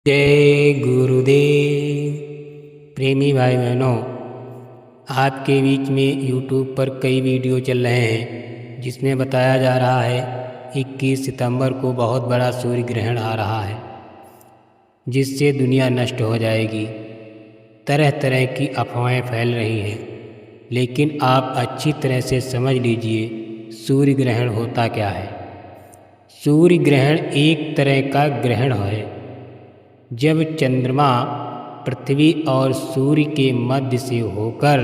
जय गुरुदेव। प्रेमी भाई बहनों, आपके बीच में YouTube पर कई वीडियो चल रहे हैं जिसमें बताया जा रहा है 21 सितंबर को बहुत बड़ा सूर्य ग्रहण आ रहा है जिससे दुनिया नष्ट हो जाएगी। तरह तरह की अफवाहें फैल रही हैं, लेकिन आप अच्छी तरह से समझ लीजिए सूर्य ग्रहण होता क्या है। सूर्य ग्रहण एक तरह का ग्रहण है जब चंद्रमा पृथ्वी और सूर्य के मध्य से होकर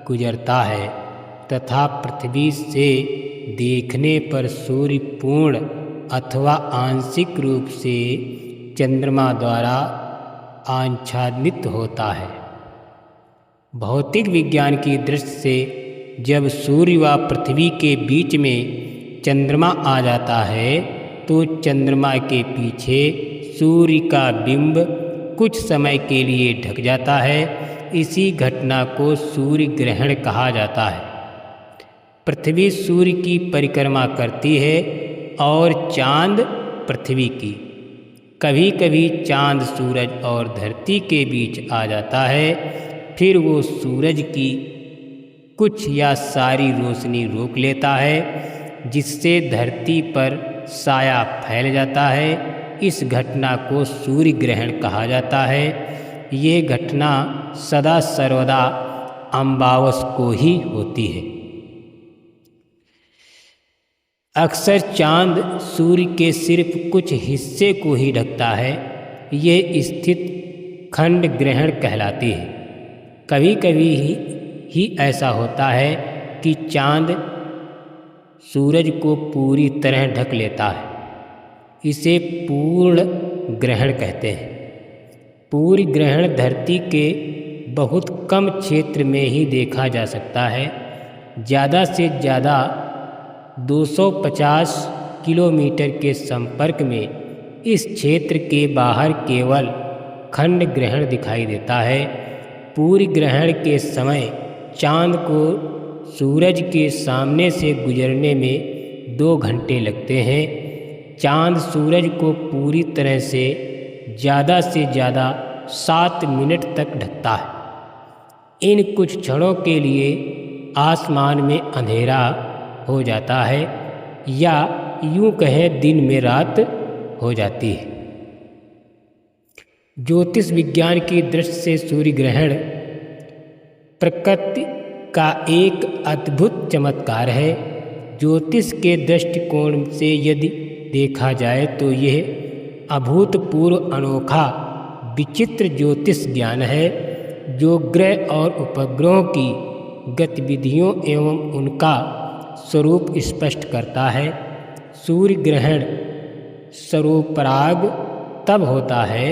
गुजरता है तथा पृथ्वी से देखने पर सूर्य पूर्ण अथवा आंशिक रूप से चंद्रमा द्वारा आच्छादित होता है। भौतिक विज्ञान की दृष्टि से जब सूर्य व पृथ्वी के बीच में चंद्रमा आ जाता है तो चंद्रमा के पीछे सूर्य का बिंब कुछ समय के लिए ढक जाता है। इसी घटना को सूर्य ग्रहण कहा जाता है। पृथ्वी सूर्य की परिक्रमा करती है और चांद पृथ्वी की। कभी कभी चांद सूरज और धरती के बीच आ जाता है, फिर वो सूरज की कुछ या सारी रोशनी रोक लेता है जिससे धरती पर साया फैल जाता है। इस घटना को सूर्य ग्रहण कहा जाता है। ये घटना सदा सर्वदा अमावस को ही होती है। अक्सर चांद सूर्य के सिर्फ कुछ हिस्से को ही ढकता है। ये स्थिति खंड ग्रहण कहलाती है। कभी कभी ही ऐसा होता है कि चांद सूरज को पूरी तरह ढक लेता है। इसे पूर्ण ग्रहण कहते हैं। पूर्ण ग्रहण धरती के बहुत कम क्षेत्र में ही देखा जा सकता है। ज़्यादा से ज़्यादा 250 किलोमीटर के संपर्क में इस क्षेत्र के बाहर केवल खंड ग्रहण दिखाई देता है। पूर्ण ग्रहण के समय चांद को सूरज के सामने से गुजरने में 2 घंटे लगते हैं। चांद सूरज को पूरी तरह से ज़्यादा 7 मिनट तक ढकता है। इन कुछ क्षणों के लिए आसमान में अंधेरा हो जाता है या यूं कहें दिन में रात हो जाती है। ज्योतिष विज्ञान की दृष्टि से सूर्य ग्रहण प्रकृति का एक अद्भुत चमत्कार है। ज्योतिष के दृष्टिकोण से यदि देखा जाए तो यह अभूतपूर्व अनोखा विचित्र ज्योतिष ज्ञान है जो ग्रह और उपग्रहों की गतिविधियों एवं उनका स्वरूप स्पष्ट करता है। सूर्य ग्रहण सर्वोपराग तब होता है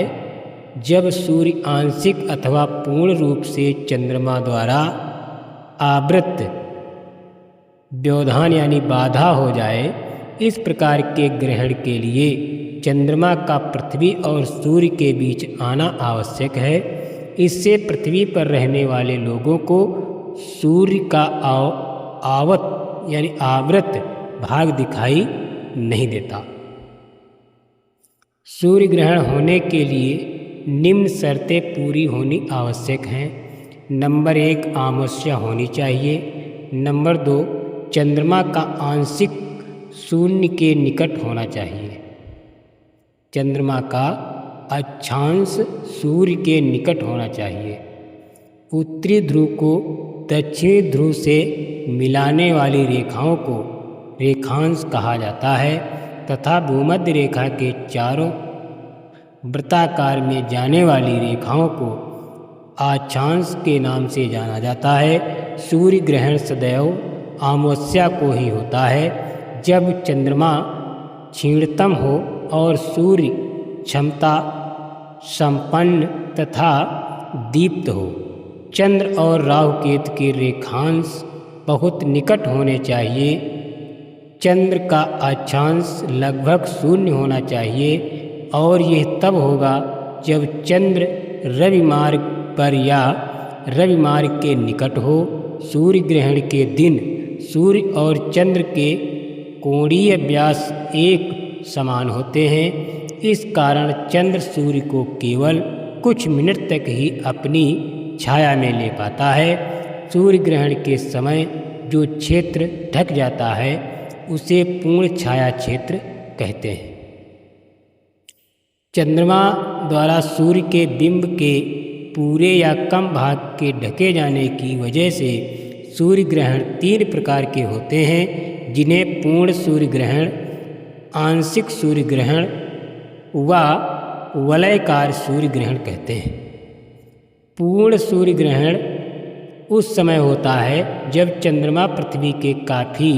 जब सूर्य आंशिक अथवा पूर्ण रूप से चंद्रमा द्वारा आवृत व्यवधान यानी बाधा हो जाए। इस प्रकार के ग्रहण के लिए चंद्रमा का पृथ्वी और सूर्य के बीच आना आवश्यक है। इससे पृथ्वी पर रहने वाले लोगों को सूर्य का आवृत भाग दिखाई नहीं देता। सूर्य ग्रहण होने के लिए निम्न शर्तें पूरी होनी आवश्यक हैं। नंबर 1, अमावस्या होनी चाहिए। नंबर 2, चंद्रमा का आंशिक शून्य के निकट होना चाहिए। चंद्रमा का अक्षांश सूर्य के निकट होना चाहिए। उत्तरी ध्रुव को दक्षिणी ध्रुव से मिलाने वाली रेखाओं को रेखांश कहा जाता है तथा भूमध्य रेखा के चारों वृत्ताकार में जाने वाली रेखाओं को अक्षांश के नाम से जाना जाता है। सूर्य ग्रहण सदैव अमावस्या को ही होता है जब चंद्रमा क्षीणतम हो और सूर्य क्षमता संपन्न तथा दीप्त हो। चंद्र और राहु केतु के रेखांश बहुत निकट होने चाहिए। चंद्र का अक्षांश लगभग शून्य होना चाहिए और यह तब होगा जब चंद्र रवि मार्ग पर या रवि मार्ग के निकट हो। सूर्य ग्रहण के दिन सूर्य और चंद्र के कोणीय व्यास एक समान होते हैं। इस कारण चंद्र सूर्य को केवल कुछ मिनट तक ही अपनी छाया में ले पाता है। सूर्य ग्रहण के समय जो क्षेत्र ढक जाता है उसे पूर्ण छाया क्षेत्र कहते हैं। चंद्रमा द्वारा सूर्य के बिंब के पूरे या कम भाग के ढके जाने की वजह से सूर्य ग्रहण 3 प्रकार के होते हैं, जिन्हें पूर्ण सूर्य ग्रहण, आंशिक सूर्य ग्रहण व वलयकार सूर्य ग्रहण कहते हैं। पूर्ण सूर्य ग्रहण उस समय होता है जब चंद्रमा पृथ्वी के काफ़ी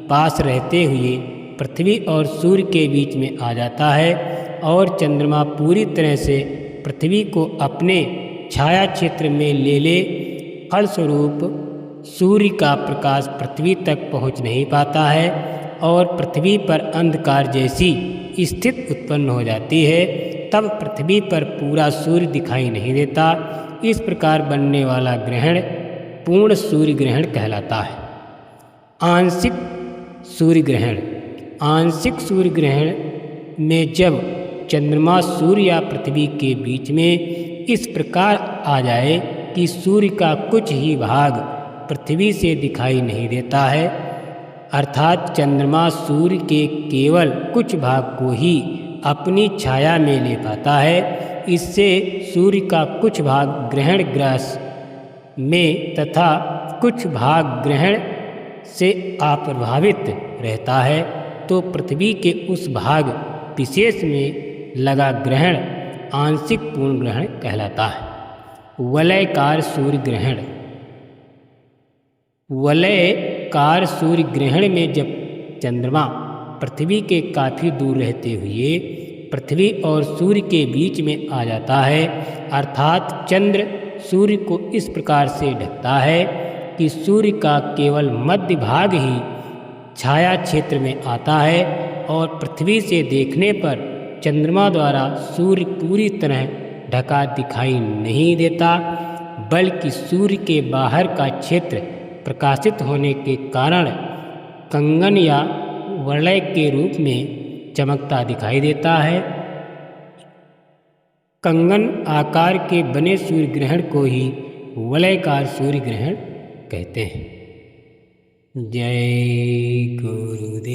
पास रहते हुए पृथ्वी और सूर्य के बीच में आ जाता है और चंद्रमा पूरी तरह से पृथ्वी को अपने छाया क्षेत्र में ले फलस्वरूप सूर्य का प्रकाश पृथ्वी तक पहुंच नहीं पाता है और पृथ्वी पर अंधकार जैसी स्थिति उत्पन्न हो जाती है। तब पृथ्वी पर पूरा सूर्य दिखाई नहीं देता। इस प्रकार बनने वाला ग्रहण पूर्ण सूर्य ग्रहण कहलाता है। आंशिक सूर्य ग्रहण, आंशिक सूर्य ग्रहण में जब चंद्रमा सूर्य या पृथ्वी के बीच में इस प्रकार आ जाए कि सूर्य का कुछ ही भाग पृथ्वी से दिखाई नहीं देता है, अर्थात चंद्रमा सूर्य के केवल कुछ भाग को ही अपनी छाया में ले पाता है। इससे सूर्य का कुछ भाग ग्रहण ग्रास में तथा कुछ भाग ग्रहण से अप्रभावित रहता है, तो पृथ्वी के उस भाग विशेष में लगा ग्रहण आंशिक पूर्ण ग्रहण कहलाता है। वलयकार सूर्य ग्रहण, वलयकार सूर्य ग्रहण में जब चंद्रमा पृथ्वी के काफ़ी दूर रहते हुए पृथ्वी और सूर्य के बीच में आ जाता है, अर्थात चंद्र सूर्य को इस प्रकार से ढकता है कि सूर्य का केवल मध्य भाग ही छाया क्षेत्र में आता है और पृथ्वी से देखने पर चंद्रमा द्वारा सूर्य पूरी तरह ढका दिखाई नहीं देता, बल्कि सूर्य के बाहर का क्षेत्र प्रकाशित होने के कारण कंगन या वलय के रूप में चमकता दिखाई देता है। कंगन आकार के बने सूर्य ग्रहण को ही वलयकार सूर्य ग्रहण कहते हैं। जय गुरुदेव।